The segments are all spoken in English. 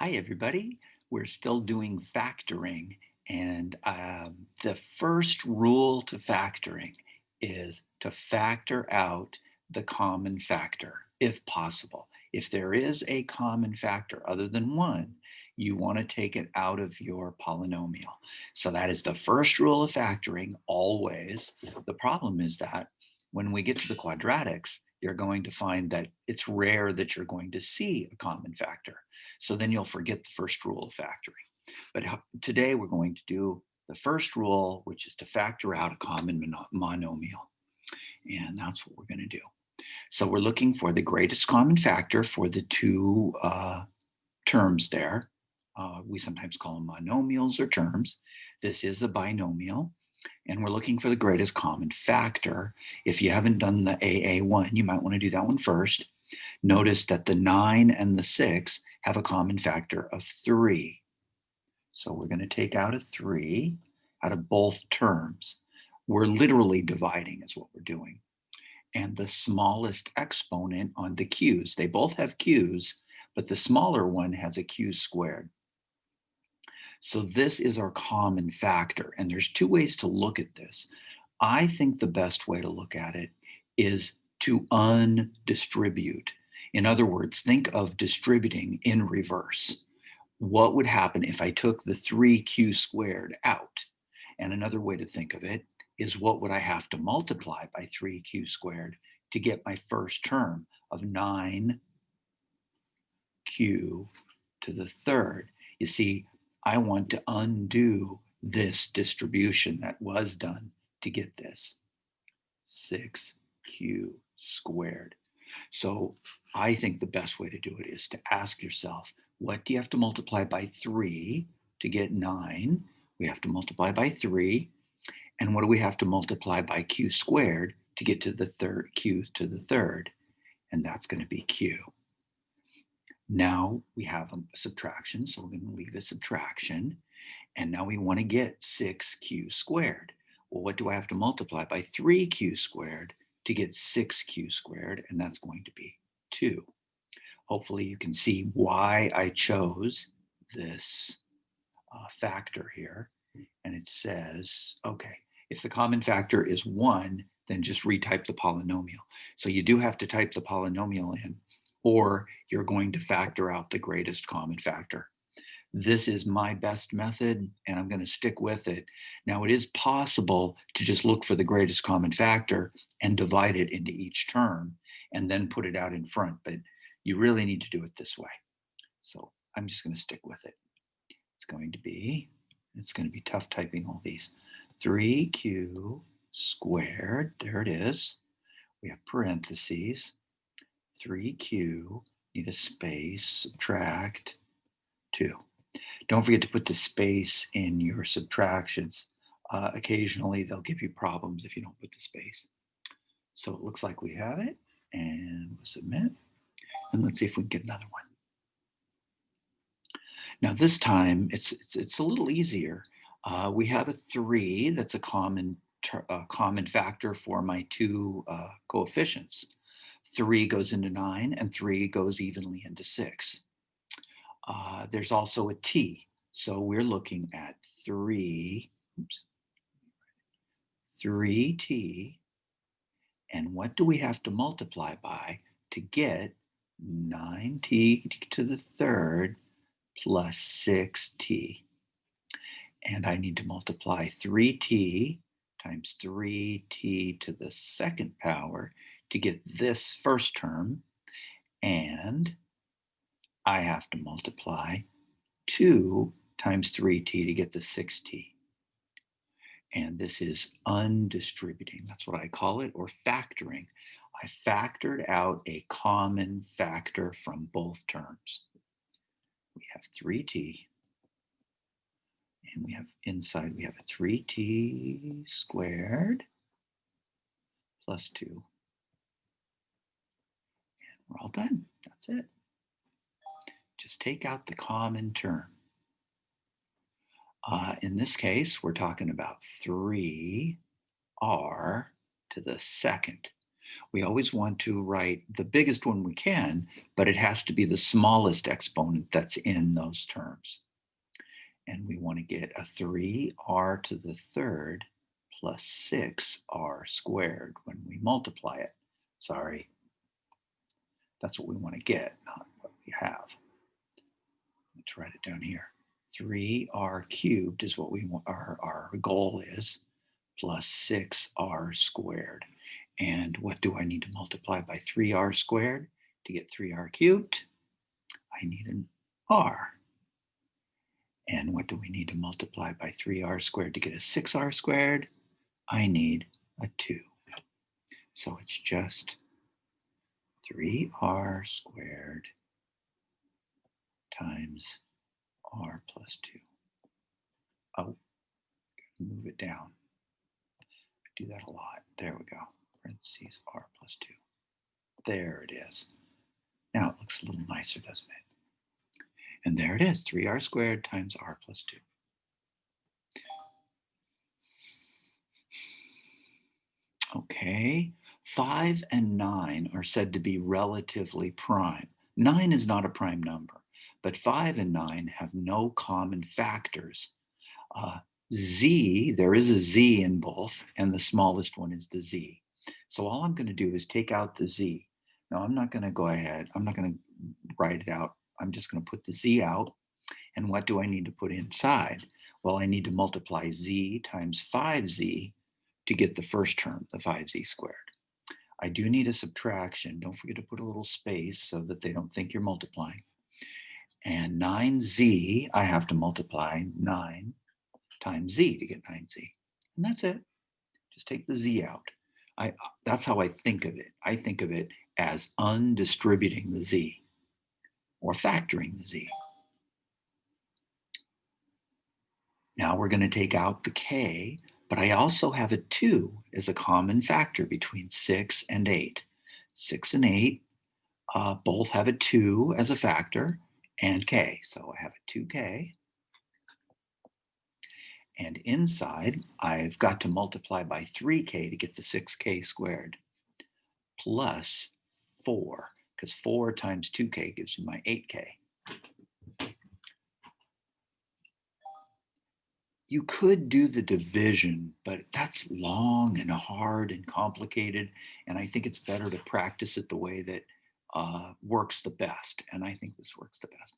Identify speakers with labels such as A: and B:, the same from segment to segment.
A: Hi, everybody. We're still doing factoring, and the first rule to factoring is to factor out the common factor, if possible. If there is a common factor other than one, you want to take it out of your polynomial. So that is the first rule of factoring, always. The problem is that when we get to the quadratics, you're going to find that it's rare that you're going to see a common factor. So then you'll forget the first rule of factoring. But today we're going to do the first rule, which is to factor out a common monomial. And that's what we're going to do. So we're looking for the greatest common factor for the two terms there. We sometimes call them monomials or terms. This is a binomial. And we're looking for the greatest common factor. If you haven't done the AA1, you might want to do that one first. Notice that the 9 and the 6 have a common factor of 3. So we're going to take out a 3 out of both terms. We're literally dividing is what we're doing. And the smallest exponent on the q's, they both have q's, but the smaller one has a q squared. So this is our common factor. And there's two ways to look at this. I think the best way to look at it is to undistribute. In other words, think of distributing in reverse. What would happen if I took the 3q squared out? And another way to think of it is what would I have to multiply by 3q squared to get my first term of 9q to the third? You see, I want to undo this distribution that was done to get this 6q squared. So I think the best way to do it is to ask yourself, what do you have to multiply by 3 to get 9? We have to multiply by 3. And what do we have to multiply by q squared to get to the third, q to the third? And that's going to be q. Now we have a subtraction, so we're going to leave a subtraction. And now we want to get 6q squared. Well, what do I have to multiply by 3q squared to get 6q squared? And that's going to be 2. Hopefully you can see why I chose this factor here. And it says, okay, if the common factor is 1, then just retype the polynomial. So you do have to type the polynomial in, or you're going to factor out the greatest common factor. This is my best method, and I'm going to stick with it. Now, it is possible to just look for the greatest common factor and divide it into each term and then put it out in front, but you really need to do it this way. So I'm just going to stick with it. It's going to be tough typing all these. 3q squared, there it is. We have parentheses. 3q, need a space, subtract 2. Don't forget to put the space in your subtractions. Occasionally, they'll give you problems if you don't put the space. So it looks like we have it, and we'll submit. And let's see if we can get another one. Now this time, it's a little easier. We have a 3 that's a common factor for my two coefficients. 3 goes into 9, and 3 goes evenly into 6. There's also a t. So we're looking at 3t. And what do we have to multiply by to get 9t to the third plus 6t? And I need to multiply 3t times 3t to the second power to get this first term. And I have to multiply 2 times 3t to get the 6t. And this is undistributing. That's what I call it, or factoring. I factored out a common factor from both terms. We have 3t, and we have inside, we have a 3t squared plus 2. And we're all done. That's it. Just take out the common term. In this case, we're talking about 3r to the second. We always want to write the biggest one we can, but it has to be the smallest exponent that's in those terms. And we want to get a 3r to the third plus 6r squared when we multiply it. Sorry, that's what we want to get, not what we have. Let's write it down here. 3r cubed is what we want, our goal is, plus 6r squared. And what do I need to multiply by 3r squared to get 3r cubed? I need an r. And what do we need to multiply by 3r squared to get a 6r squared? I need a 2. So it's just 3r squared times r plus 2. Oh, move it down. I do that a lot. There we go. Parentheses r plus 2. There it is. Now it looks a little nicer, doesn't it? And there it is, 3r squared times r plus 2. Okay, 5 and 9 are said to be relatively prime. 9 is not a prime number, but 5 and 9 have no common factors. Z, there is a z in both, and the smallest one is the z. So all I'm going to do is take out the z. Now I'm not going to go ahead, I'm not going to write it out. I'm just going to put the z out. And what do I need to put inside? Well, I need to multiply z times 5z to get the first term, the 5z squared. I do need a subtraction. Don't forget to put a little space so that they don't think you're multiplying. And 9z, I have to multiply 9 times z to get 9z. And that's it. Just take the z out. That's how I think of it. I think of it as undistributing the z or factoring the z. Now we're going to take out the k, but I also have a 2 as a common factor between 6 and 8. 6 and 8 both have a 2 as a factor and k. So I have a 2k. And inside, I've got to multiply by 3k to get the 6k squared, plus 4, because 4 times 2k gives me my 8k. You could do the division, but that's long and hard and complicated, and I think it's better to practice it the way that works the best, and I think this works the best.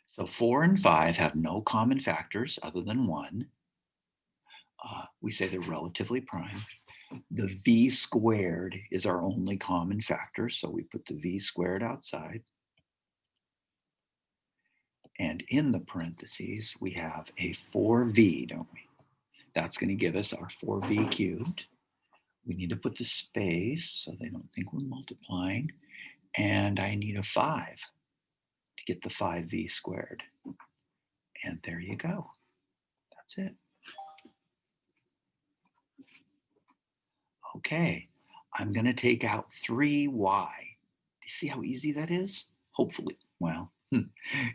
A: So 4 and 5 have no common factors other than 1. We say they're relatively prime. The v squared is our only common factor, so we put the v squared outside. And in the parentheses, we have a 4v, don't we? That's going to give us our 4v cubed. We need to put the space so they don't think we're multiplying. And I need a 5 to get the 5v squared. And there you go. That's it. Okay, I'm going to take out 3y. Do you see how easy that is? Hopefully. Well,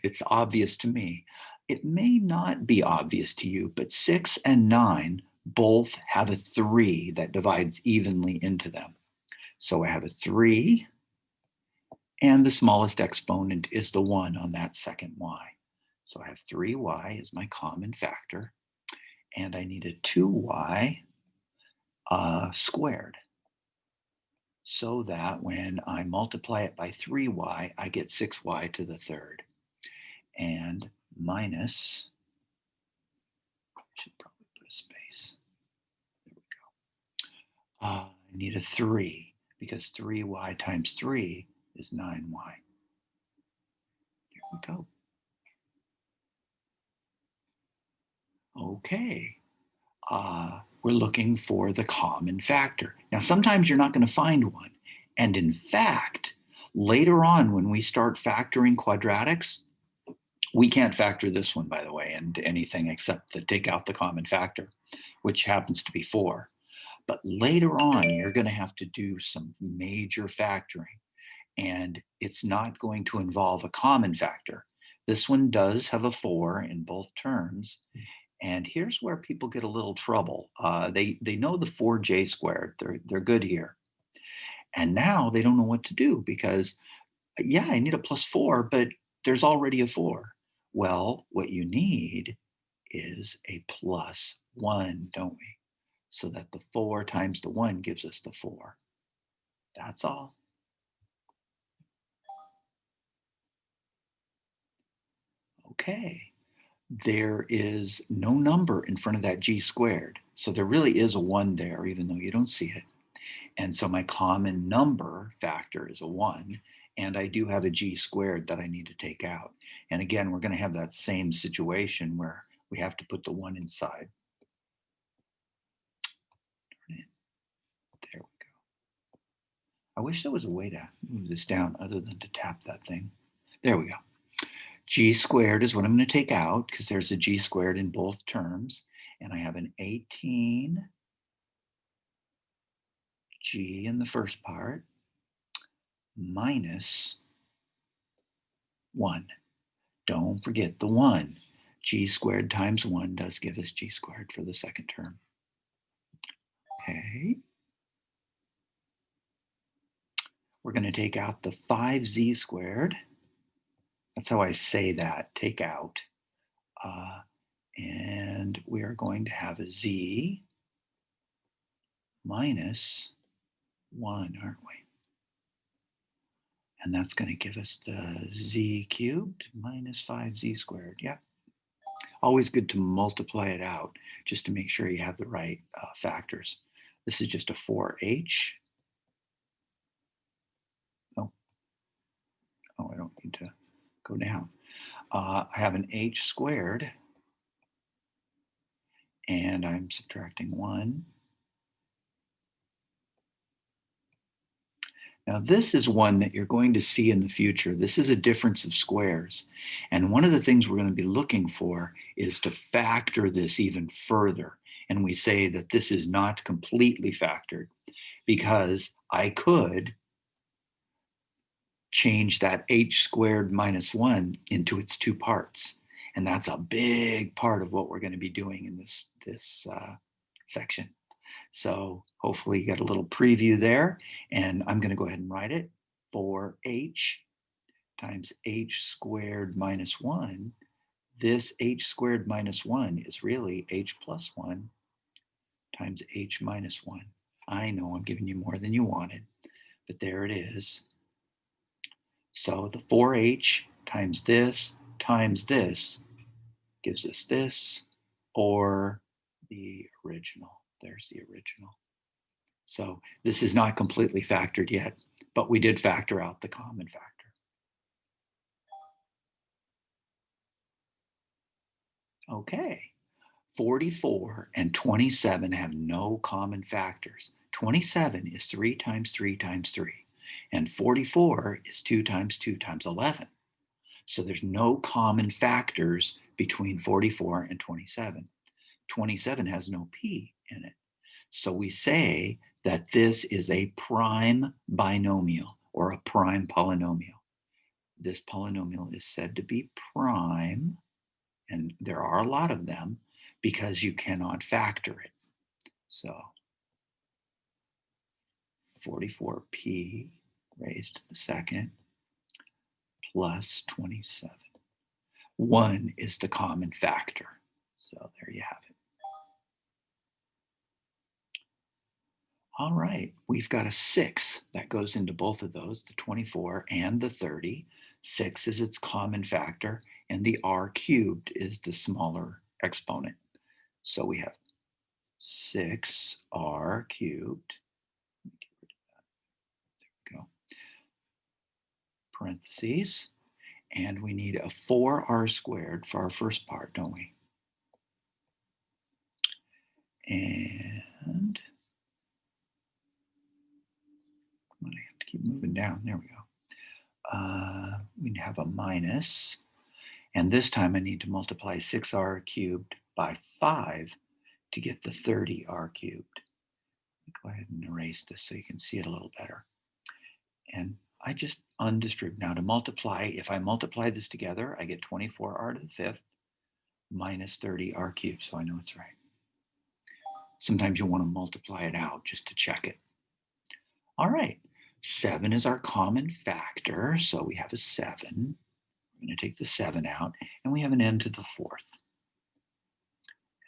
A: it's obvious to me. It may not be obvious to you, but 6 and 9 both have a 3 that divides evenly into them. So I have a 3, and the smallest exponent is the 1 on that second y. So I have 3y as my common factor, and I need a 2y squared, so that when I multiply it by 3y, I get 6y to the third. And minus, I should probably put a space. There we go. I need a 3, because 3y times 3 is 9y. Here we go. Okay. We're looking for the common factor. Now, sometimes you're not going to find one. And in fact, later on when we start factoring quadratics, we can't factor this one, by the way, into anything except to take out the common factor, which happens to be 4. But later on, you're going to have to do some major factoring, and it's not going to involve a common factor. This one does have a 4 in both terms. And here's where people get a little trouble. They know the 4j squared. They're good here. And now they don't know what to do because, yeah, I need a +4, but there's already a 4. Well, what you need is a +1, don't we? So that the 4 times the 1 gives us the 4. That's all. Okay. There is no number in front of that g squared. So there really is a 1 there, even though you don't see it. And so my common number factor is a 1. And I do have a g squared that I need to take out. And again, we're going to have that same situation where we have to put the 1 inside. There we go. I wish there was a way to move this down other than to tap that thing. There we go. G squared is what I'm going to take out because there's a g squared in both terms. And I have an 18 g in the first part minus 1. Don't forget the 1. G squared times 1 does give us g squared for the second term. Okay. We're going to take out the 5z squared. That's how I say that, take out. And we are going to have a z minus 1, aren't we? And that's going to give us the z cubed minus 5z squared. Yeah. Always good to multiply it out just to make sure you have the right factors. This is just a 4h. Oh, I don't need to go down. I have an h squared, and I'm subtracting 1. Now, this is one that you're going to see in the future. This is a difference of squares. And one of the things we're going to be looking for is to factor this even further. And we say that this is not completely factored because I could change that h squared minus 1 into its 2 parts. And that's a big part of what we're going to be doing in this section. So hopefully you get a little preview there. And I'm going to go ahead and write it. 4h times h squared minus 1. This h squared minus 1 is really h plus 1 times h minus 1. I know I'm giving you more than you wanted, but there it is. So the 4h times this gives us this, or the original. There's the original. So this is not completely factored yet, but we did factor out the common factor. Okay, 44 and 27 have no common factors. 27 is 3 times 3 times 3, and 44 is 2 times 2 times 11. So there's no common factors between 44 and 27. 27 has no p in it. So we say that this is a prime binomial or a prime polynomial. This polynomial is said to be prime, and there are a lot of them because you cannot factor it. So 44p raised to the second plus 27. 1 is the common factor. So there you have it. All right, we've got a 6 that goes into both of those, the 24 and the 30. 6 is its common factor, and the r cubed is the smaller exponent. So we have 6r cubed. There we go. Parentheses. And we need a 4r squared for our first part, don't we? And I'm going to have to keep moving down. There we go. We have a minus. And this time I need to multiply 6r cubed by 5 to get the 30r cubed. Go ahead and erase this so you can see it a little better. And I just undistribute. Now to multiply, if I multiply this together, I get 24r to the 5th minus 30r cubed, so I know it's right. Sometimes you want to multiply it out just to check it. All right, 7 is our common factor, so we have a 7. We're going to take the 7 out, and we have an n to the 4th.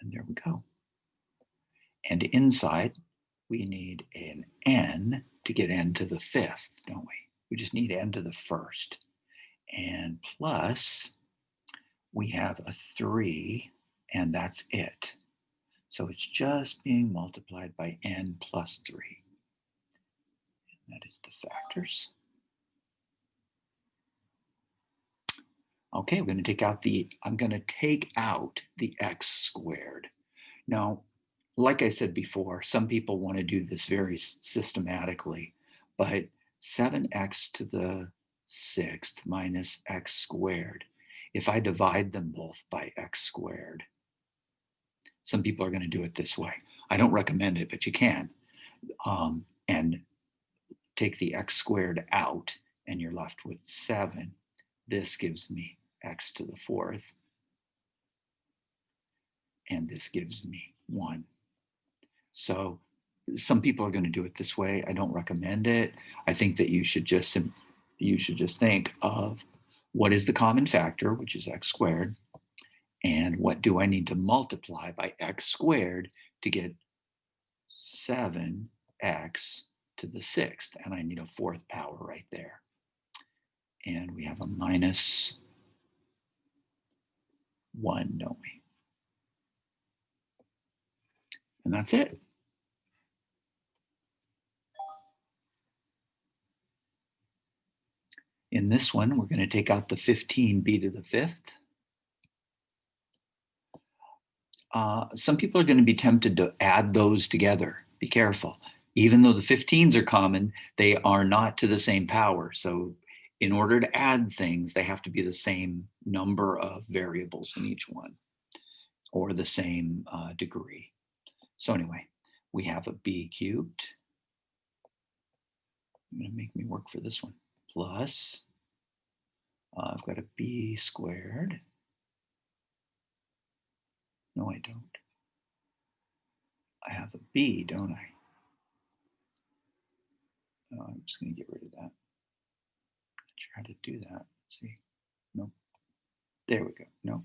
A: And there we go. And inside, we need an n to get n to the 5th, don't we? We just need n to the 1st. And plus, we have a 3, and that's it. So it's just being multiplied by n plus 3. And that is the factors. Okay, I'm going to take out the x squared. Now, like I said before, some people want to do this very systematically, but 7x to the 6th minus x squared, if I divide them both by x squared, some people are going to do it this way. I don't recommend it, but you can. And take the x squared out, and you're left with 7. This gives me x to the 4th, and this gives me 1. So some people are going to do it this way. I don't recommend it. I think that you should just think of what is the common factor, which is x squared, and what do I need to multiply by x squared to get 7x to the 6th, and I need a 4th power right there. And we have a minus 1, don't we? And that's it. In this one, we're going to take out the 15b to the 5th. Some people are going to be tempted to add those together. Be careful. Even though the 15s are common, they are not to the same power. So in order to add things, they have to be the same number of variables in each one, or the same degree. So anyway, we have a b cubed. I'm going to make me work for this one. Plus, I've got a b squared. No, I don't. I have a b, don't I? I'm just going to get rid of that. Not sure how to do that. Let's see. Nope. There we go. No.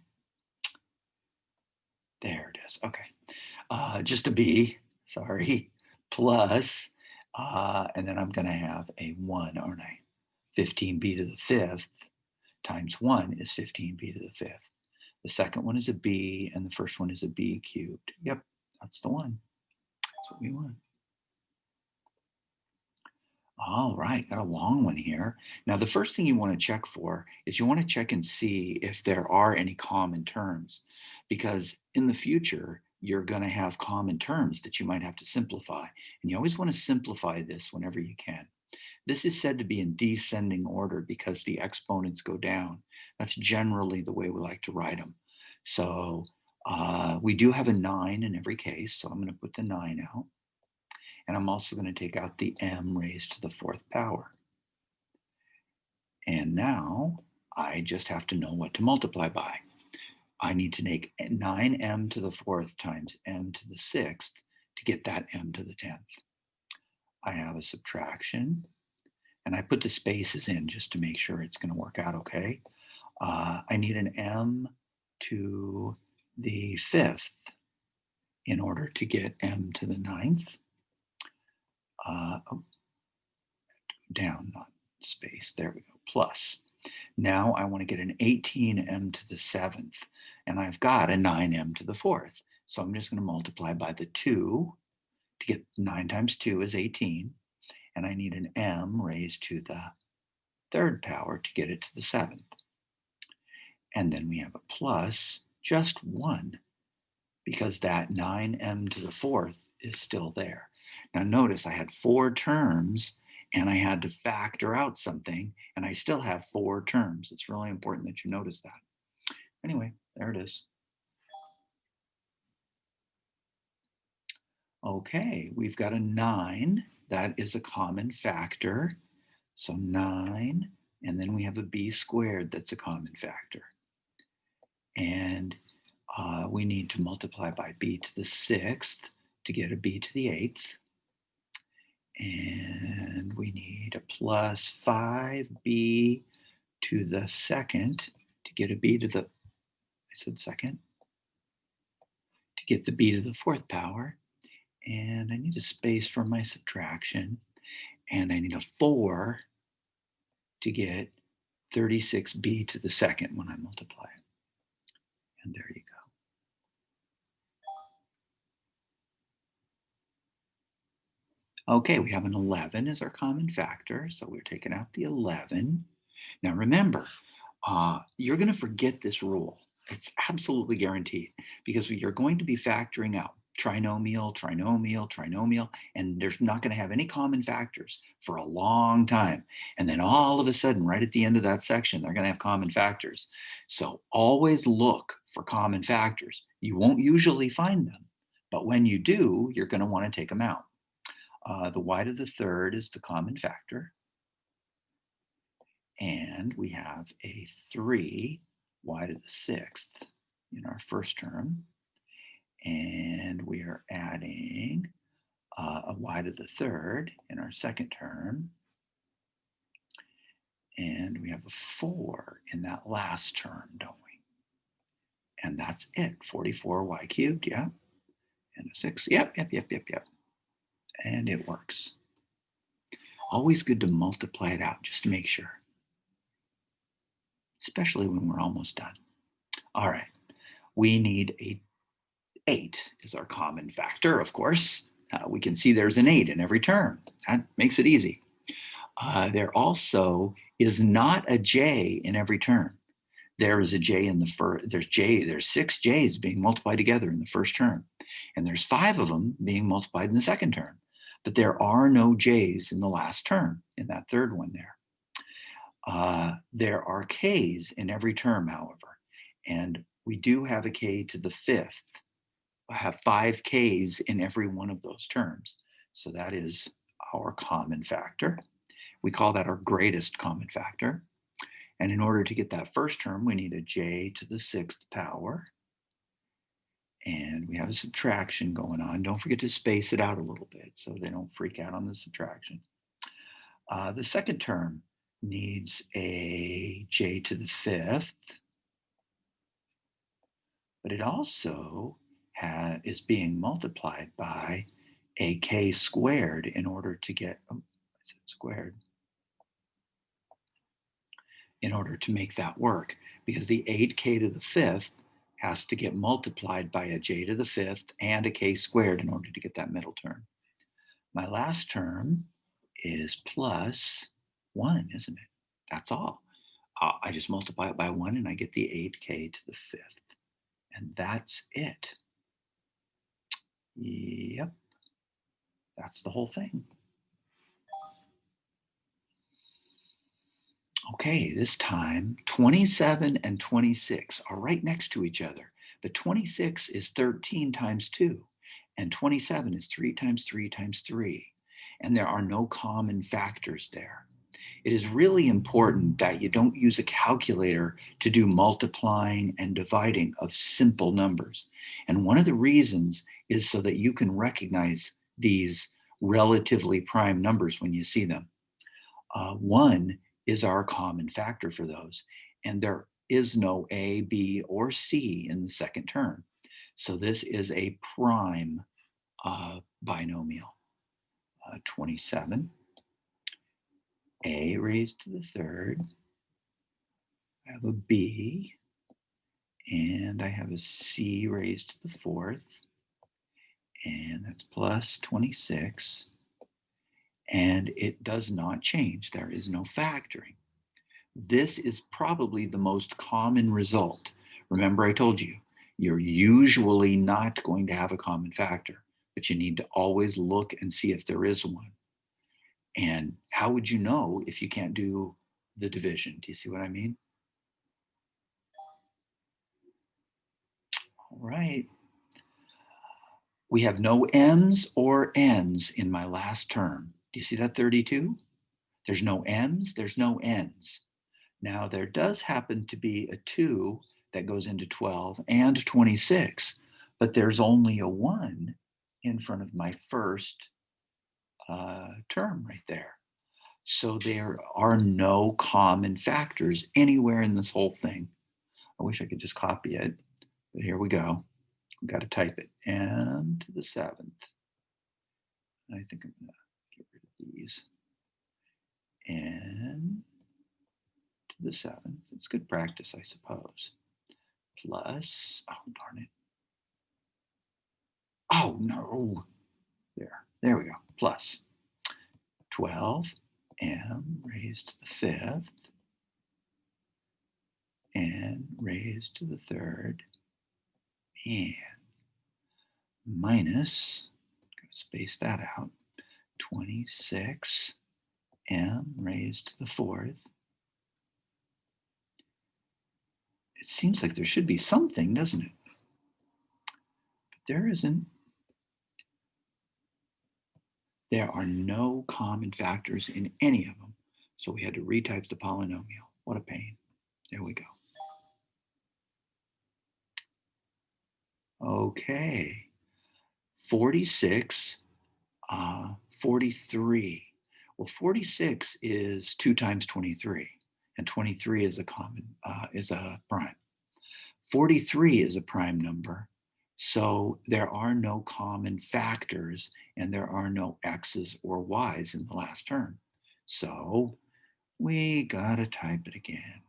A: There it is. Okay. Just a b, sorry, plus, and then I'm going to have a 1, aren't I? 15b to the 5th times 1 is 15b to the 5th. The second one is a b, and the first one is a b cubed. Yep, that's the one. That's what we want. All right, got a long one here. Now, the first thing you want to check for is you want to check and see if there are any common terms, because in the future, you're going to have common terms that you might have to simplify. And you always want to simplify this whenever you can. This is said to be in descending order because the exponents go down. That's generally the way we like to write them. So we do have a 9 in every case, so I'm going to put the 9 out. And I'm also going to take out the m raised to the 4th power. And now I just have to know what to multiply by. I need to make 9m to the 4th times m to the 6th to get that m to the 10th. I have a subtraction, and I put the spaces in just to make sure it's going to work out okay. I need an m to the 5th in order to get m to the 9th. Down, not space, there we go, plus. Now I want to get an 18m to the 7th, and I've got a 9m to the 4th. So I'm just going to multiply by the 2 to get 9 times 2 is 18, and I need an m raised to the 3rd power to get it to the 7th. And then we have a plus just 1, because that 9m to the 4th is still there. Now notice I had 4 terms, and I had to factor out something, and I still have 4 terms. It's really important that you notice that. Anyway, there it is. Okay, we've got a 9. That is a common factor. So 9, and then we have a b squared that's a common factor. And we need to multiply by b to the 6th to get a b to the 8th. And we need a plus 5b to the second to get a b to the, I said second, to get the b to the fourth power. And I need a space for my subtraction. And I need a 4 to get 36b to the second when I multiply it. And there you go. Okay, we have an 11 as our common factor, so we're taking out the 11. Now remember, you're going to forget this rule. It's absolutely guaranteed because you're going to be factoring out trinomial, trinomial, trinomial, and there's not going to have any common factors for a long time. And then all of a sudden, right at the end of that section, they're going to have common factors. So always look for common factors. You won't usually find them, but when you do, you're going to want to take them out. The y to the third is the common factor. And we have a 3 y to the sixth in our first term. And we are adding a y to the third in our second term. And we have a 4 in that last term, don't we? And that's it, 44y cubed, yeah. And a 6, yep. And it works. Always good to multiply it out just to make sure, especially when we're almost done. All right, we need a 8 is our common factor, of course. We can see there's an 8 in every term. That makes it easy. There also is not a j in every term. There is a j in the first, there's 6 j's being multiplied together in the first term. And there's 5 of them being multiplied in the second term. But there are no j's in the last term, in that third one there. There are k's in every term, however. And we do have a k to the fifth. I have 5 k's in every one of those terms. So that is our common factor. We call that our greatest common factor. And in order to get that first term, we need a j to the sixth power. And we have a subtraction going on. Don't forget to space it out a little bit so they don't freak out on the subtraction. The second term needs a j to the fifth, but it also is being multiplied by a k squared in order to get, oh, I said squared, in order to make that work, because the 8k to the fifth has to get multiplied by a j to the fifth and a k squared in order to get that middle term. My last term is plus 1, isn't it? That's all. I just multiply it by 1 and I get the 8k to the fifth. And that's it. Yep. That's the whole thing. Okay, this time 27 and 26 are right next to each other. But 26 is 13 times 2, and 27 is 3 times 3 times 3. And there are no common factors there. It is really important that you don't use a calculator to do multiplying and dividing of simple numbers. And one of the reasons is so that you can recognize these relatively prime numbers when you see them. 1 is our common factor for those, and there is no A, B, or C in the second term. So this is a prime binomial. 27, A raised to the third, I have a B, and I have a C raised to the fourth, and that's plus 26, and it does not change. There is no factoring. This is probably the most common result. Remember, I told you, you're usually not going to have a common factor, but you need to always look and see if there is one. And how would you know if you can't do the division? Do you see what I mean? All right. We have no m's or n's in my last term. Do you see that 32? There's no m's, there's no n's. Now there does happen to be a 2 that goes into 12 and 26, but there's only a 1 in front of my first term right there. So there are no common factors anywhere in this whole thing. I wish I could just copy it, but here we go. We've got to type it. And to the 7th. I think I'm going to get rid of these. And to the 7th. It's good practice, I suppose. Plus, oh, darn it. Oh, no. There we go. Plus 12m raised to the 5th and raised to the 3rd and minus, I'm going to space that out, 26m raised to the 4th. It seems like there should be something, doesn't it? But there isn't. There are no common factors in any of them. So we had to retype the polynomial. What a pain. There we go. Okay. 46, 43. Well, 46 is 2 times 23, and 23 is a prime. 43 is a prime number, so there are no common factors, and there are no x's or y's in the last term. So we gotta type it again.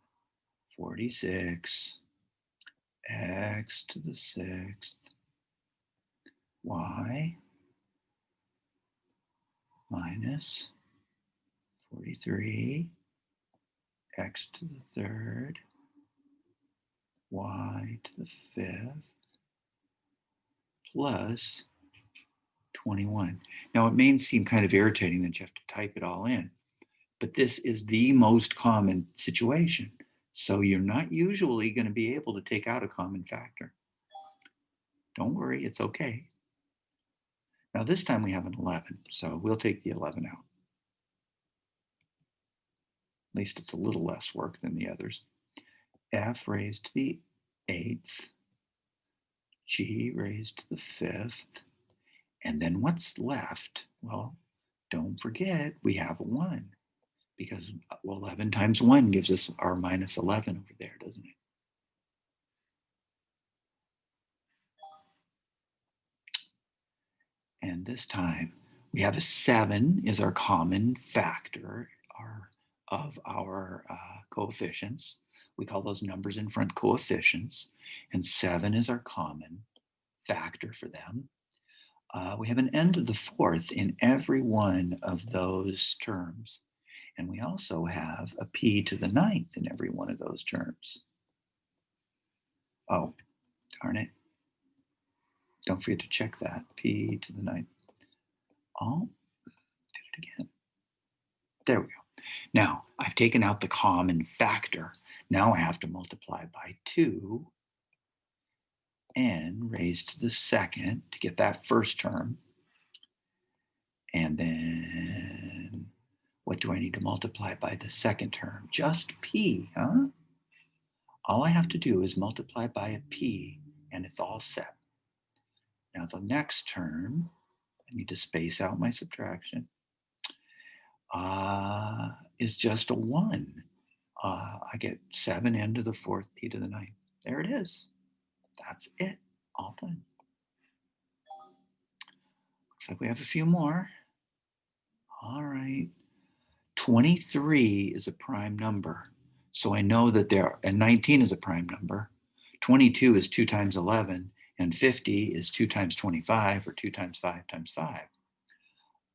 A: 46 x to the 6th y minus 43 x to the 3rd y to the 5th plus 21. Now it may seem kind of irritating that you have to type it all in, but this is the most common situation. So you're not usually going to be able to take out a common factor. Don't worry, it's okay. Now this time we have an 11, so we'll take the 11 out. At least it's a little less work than the others. F raised to the 8th, G raised to the 5th, and then what's left? Well, don't forget we have a 1, because 11 times 1 gives us our minus 11 over there, doesn't it? And this time we have a 7 is our common factor of our coefficients. We call those numbers in front coefficients, and 7 is our common factor for them. We have an n to the 4th in every one of those terms. And we also have a p to the 9th in every one of those terms. Oh, darn it. Don't forget to check that, p to the 9th. Oh, did it again. There we go. Now, I've taken out the common factor. Now I have to multiply by 2 n raised to the 2nd to get that first term. And then what do I need to multiply by the second term? Just p, huh? All I have to do is multiply by a p, and it's all set. Now the next term, I need to space out my subtraction, is just a 1. I get 7n to the 4th, p to the 9th. There it is. That's it. All done. Looks like we have a few more. All right. 23 is a prime number. So I know that and 19 is a prime number. 22 is 2 times 11, and 50 is 2 times 25, or 2 times 5 times 5.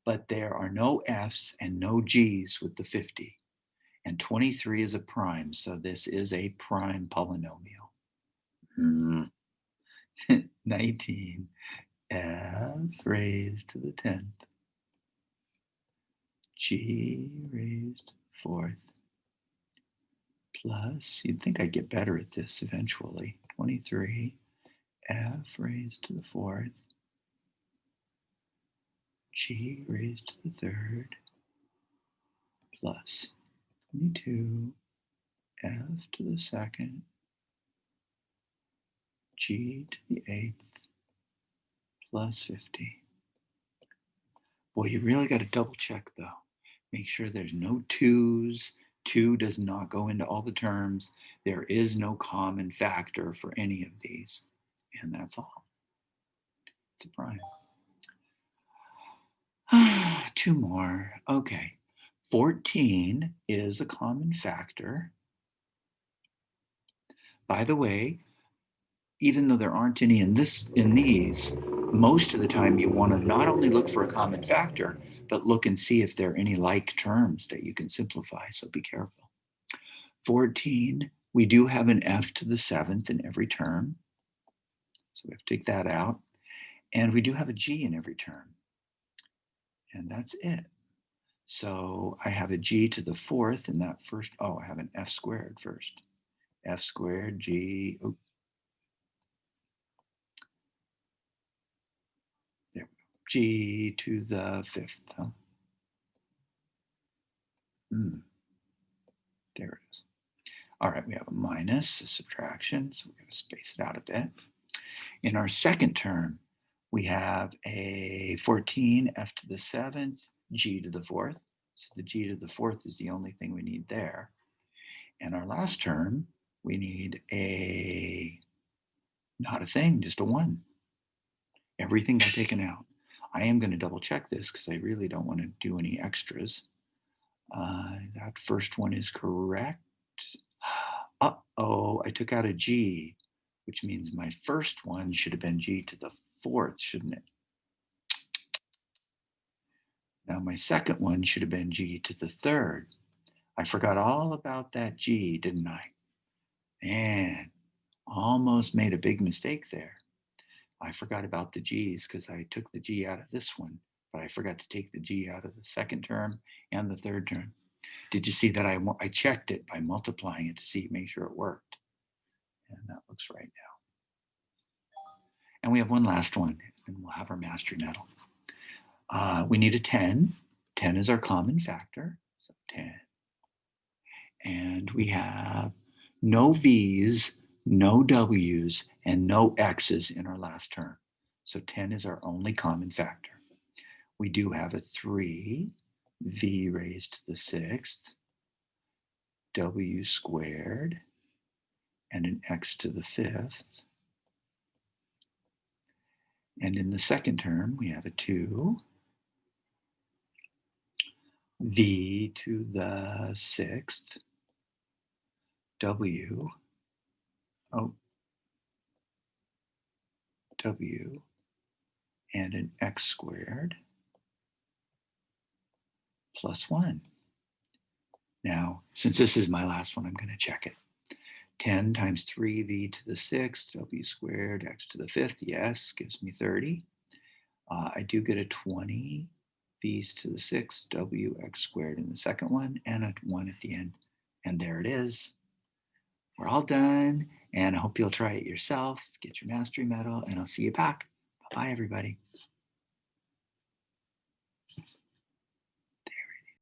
A: But there are no F's and no G's with the 50. And 23 is a prime, so this is a prime polynomial. 19, F raised to the 10th, G raised to the 4th, plus, you'd think I'd get better at this eventually, 23, F raised to the 4th, G raised to the 3rd, plus 22, F to the 2nd, G to the 8th, plus 50. Boy, you really got to double check though. Make sure there's no 2's. 2 does not go into all the terms. There is no common factor for any of these. And that's all. It's a prime. 2 more. Okay. 14 is a common factor. By the way, even though there aren't any in these, most of the time you want to not only look for a common factor, but look and see if there are any like terms that you can simplify. So be careful. 14, we do have an f to the 7th in every term. So we have to take that out. And we do have a g in every term. And that's it. So I have a g to the 4th in that first, oh, I have an f squared first. F squared g, oh, there we go. G to the 5th, huh? There it is. All right, we have a minus, a subtraction, so we're going to space it out a bit. In our second term, we have a 14 f to the 7th, g to the 4th. So the g to the 4th is the only thing we need there. And our last term, we need not a thing, just a 1. Everything got taken out. I am going to double check this because I really don't want to do any extras. That first one is correct. Uh-oh, I took out a g, which means my first one should have been g to the 4th, shouldn't it? Now my second one should have been g to the 3rd. I forgot all about that g, didn't I? Man, almost made a big mistake there. I forgot about the g's because I took the g out of this one, but I forgot to take the g out of the second term and the third term. Did you see that I checked it by multiplying it to see, make sure it worked? And that looks right now. And we have one last one, and we'll have our mastery medal. We need a 10. 10 is our common factor, so 10. And we have no V's, no W's, and no X's in our last term. So 10 is our only common factor. We do have a 3, V raised to the 6th, W squared, and an X to the 5th. And in the second term, we have a 2, V to the 6th, W, W, and an X squared plus 1. Now, since this is my last one, I'm going to check it. 10 times 3v to the 6th, w squared, x to the 5th, yes, gives me 30. I do get a 20 v's to the 6th, wx squared in the second one, and a 1 at the end. And there it is. We're all done, and I hope you'll try it yourself, get your mastery medal, and I'll see you back. Bye-bye, everybody.